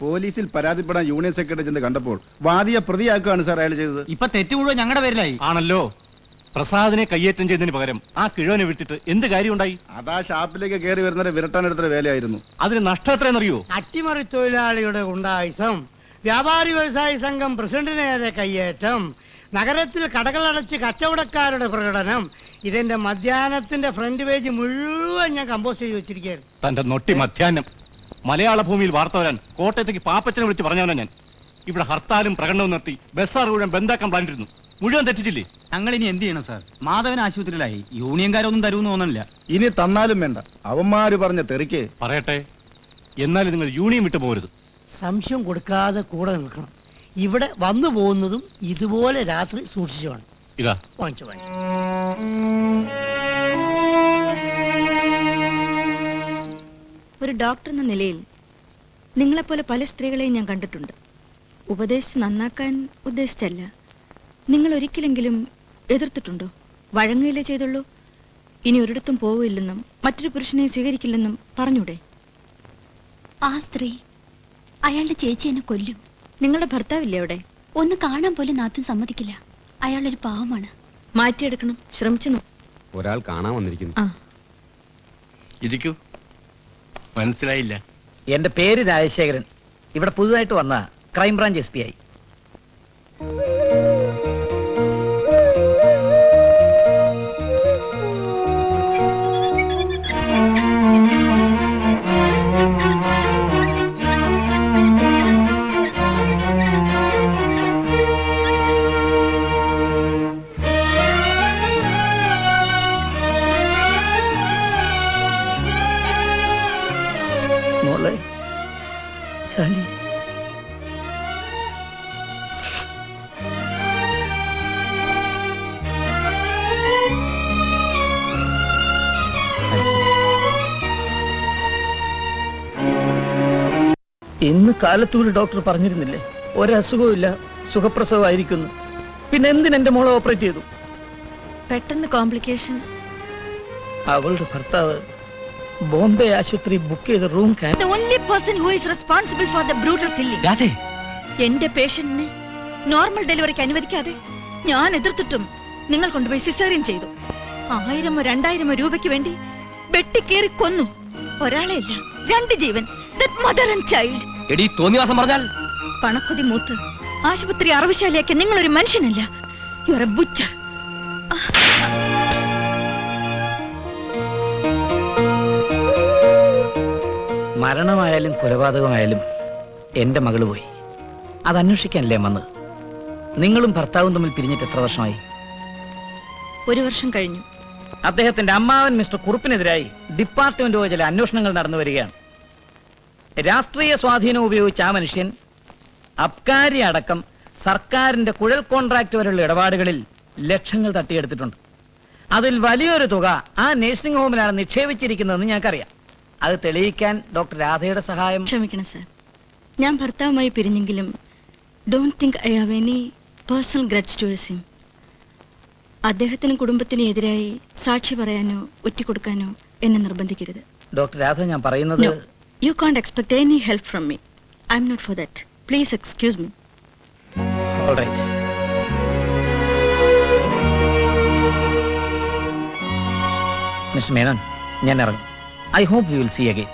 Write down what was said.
പോലീസിൽ പരാതിപ്പെടാൻ union secretary ചെന്ന് കണ്ടപ്പോൾ വാദിയെ പ്രതിയാക്കുകയാണ് സാർ അയാൾ ചെയ്തത്. ഇപ്പൊ തെറ്റ് മുഴുവൻ ഞങ്ങളുടെ പേരിലായി. ആണല്ലോ. പ്രസാദിനെ കയ്യേറ്റം ചെയ്തതിന് പകരം ആ കിഴവനെ വിട്ടിട്ട് എന്ത് കാര്യം ഉണ്ടായി? അതാ ഷാപ്പിലേക്ക് കയറി വരുന്നവരെ വിരട്ടാനെടുത്ത വേലയായിരുന്നു. അതിന് നഷ്ടം എത്രയെന്നറിയോ? അട്ടിമറി തൊഴിലാളിയുടെ ഗുണ്ടായുസം, വ്യാപാരി വ്യവസായി സംഘം പ്രസിഡന്റിന് നേരെ കയ്യേറ്റം, നഗരത്തിൽ കടകളടച്ച് കച്ചവടക്കാരുടെ പ്രകടനം. ഇതെന്റെ മധ്യാഹ്നത്തിന്റെ ഫ്രണ്ട് പേജ് മുഴുവൻ ഞാൻ കമ്പോസ് ചെയ്ത് വെച്ചിരിക്കുകയായിരുന്നു. തന്റെ നൊട്ടി മധ്യാഹ്നം മലയാള ഭൂമിയിൽ വാർത്ത വരാൻ കോട്ടയത്തേക്ക് പാപ്പച്ചനെ വിളിച്ച് പറഞ്ഞവനാ ഞാൻ. ഇവിടെ ഹർത്താലും പ്രകടനവും നടത്തി ബസ്സാർ മുഴുവൻ ബന്ധാക്കാൻ പ്ലാനിരുന്നു. മുഴുവൻ തെറ്റിച്ചില്ലേ? ഞങ്ങൾ ഇനി എന്ത് ചെയ്യണം സാർ? മാധവൻ ആശുപത്രിയിലായി. യൂണിയൻകാരൊന്നും തരുമെന്ന് തോന്നുന്നില്ല. ഇനി തന്നാലും വേണ്ട, അവന്മാര് പറഞ്ഞ തെറിക്ക്. പറയട്ടെ, എന്നാലും നിങ്ങൾ യൂണിയൻ വിട്ടു പോകരുത്. സംശയം കൊടുക്കാതെ കൂടെ നിൽക്കണം. ഇവിടെ വന്നു പോകുന്നതും ഇതുപോലെ രാത്രി സൂക്ഷിച്ചു വേണം. ഇതാ വാങ്ങിച്ചു. ഒരു ഡോക്ടർ എന്ന നിലയിൽ നിങ്ങളെപ്പോലെ പല സ്ത്രീകളെയും ഞാൻ കണ്ടിട്ടുണ്ട്. ഉപദേശിച്ച് നന്നാക്കാൻ ഉദ്ദേശിച്ചല്ല. നിങ്ങൾ ഒരിക്കലെങ്കിലും എതിർത്തിട്ടുണ്ടോ? വഴങ്ങുകയില്ലേ ചെയ്തുള്ളൂ. ഇനി ഒരിടത്തും പോവില്ലെന്നും മറ്റൊരു പുരുഷനെ സ്വീകരിക്കില്ലെന്നും പറഞ്ഞൂടെ? ആ സ്ത്രീ അയാളുടെ ചേച്ചി എന്നെ കൊല്ലും. നിങ്ങളുടെ ഭർത്താവില്ലേ അവിടെ? ഒന്ന് കാണാൻ പോലും നാത്തും സമ്മതിക്കില്ല. അയാളൊരു പാവമാണ്. മാറ്റിയെടുക്കണം. ശ്രമിച്ചു. ഒരാൾ കാണാൻ വന്നിരിക്കുന്നു. ഇരിക്കൂ. മനസ്സിലായില്ല. എന്റെ പേര് രാജശേഖരൻ. ഇവിടെ പുതുതായിട്ട് വന്ന ക്രൈംബ്രാഞ്ച് SP ആയി. മോളെ ശാലി, ഇന്ന് കാലത്തൂര് ഡോക്ടർ പറഞ്ഞിരുന്നില്ലേ ഒരസുഖവും ഇല്ല, സുഖപ്രസവമായിരിക്കുന്നു. പിന്നെ എന്തിനെന്റെ മോളെ ഓപ്പറേറ്റ് ചെയ്തു? പെട്ടെന്ന് കോംപ്ലിക്കേഷൻ. അവളുടെ ഭർത്താവ് ബോംബെ ആശുപത്രി ബുക്ക് ചെയ്ത room The only person who is responsible for the brutal killing. എന്റെ പേഷ്യന്റിനെ നോർമൽ ഡെലിവറിക്ക് അനുവദിക്കാതെ ഞാൻ എതിർത്തിട്ടും നിങ്ങൾ കൊണ്ടുപോയി സിസേറിയൻ ചെയ്തു. 1000 2000 രൂപയ്ക്ക് വേണ്ടി വെട്ടിക്കേറി കൊന്നു. ഒരാളെ അല്ല, 2 ജീവൻ. That mother and child. എടീ തോന്നിവാസം പറഞ്ഞാൽ പണക്കൊതി മൂത്ത് ആശുപത്രി അറവശാലയാക്കി നിങ്ങളൊരു മനുഷ്യനല്ല. You are a butcher. മരണമായാലും കൊലപാതകമായാലും എന്റെ മകള് പോയി. അത് അന്വേഷിക്കാനല്ലേ വന്നത്? നിങ്ങളും ഭർത്താവും തമ്മിൽ പിരിഞ്ഞിട്ട് എത്ര വർഷമായി? 1 വർഷം കഴിഞ്ഞു. അദ്ദേഹത്തിന്റെ അമ്മാവൻ മിസ്റ്റർ കുറുപ്പിനെതിരായി ഡിപ്പാർട്ട്മെന്റ് ചില അന്വേഷണങ്ങൾ നടന്നു വരികയാണ്. രാഷ്ട്രീയ സ്വാധീനം ഉപയോഗിച്ച് ആ മനുഷ്യൻ അബ്കാരി അടക്കം സർക്കാരിന്റെ കുഴൽ കോൺട്രാക്ട് വരെയുള്ള ഇടപാടുകളിൽ ലക്ഷങ്ങൾ തട്ടിയെടുത്തിട്ടുണ്ട്. അതിൽ വലിയൊരു തുക ആ നഴ്സിംഗ് ഹോമിലാണ് നിക്ഷേപിച്ചിരിക്കുന്നതെന്ന് ഞങ്ങൾക്കറിയാം. അത് തെളിയിക്കാൻ ഡോക്ടർ രാധയുടെ സഹായം. ക്ഷമിക്കണം സാർ, ഞാൻ ഭർത്താവുമായി പിരിഞ്ഞെങ്കിലും don't think I have any personal grudge towards him. അദ്ദേഹത്തിനും കുടുംബത്തിനും എതിരായി സാക്ഷി പറയാനോ ഒറ്റിക്കൊടുക്കാനോ എന്നെ നിർബന്ധിക്കരുത്. ഡോക്ടർ രാധ, ഞാൻ പറയുന്നത് You can't expect any help from me. I'm not for that. Please excuse me. All right. Mr. Menon, ഞാൻ ഇറങ്ങും. I hope we will see again.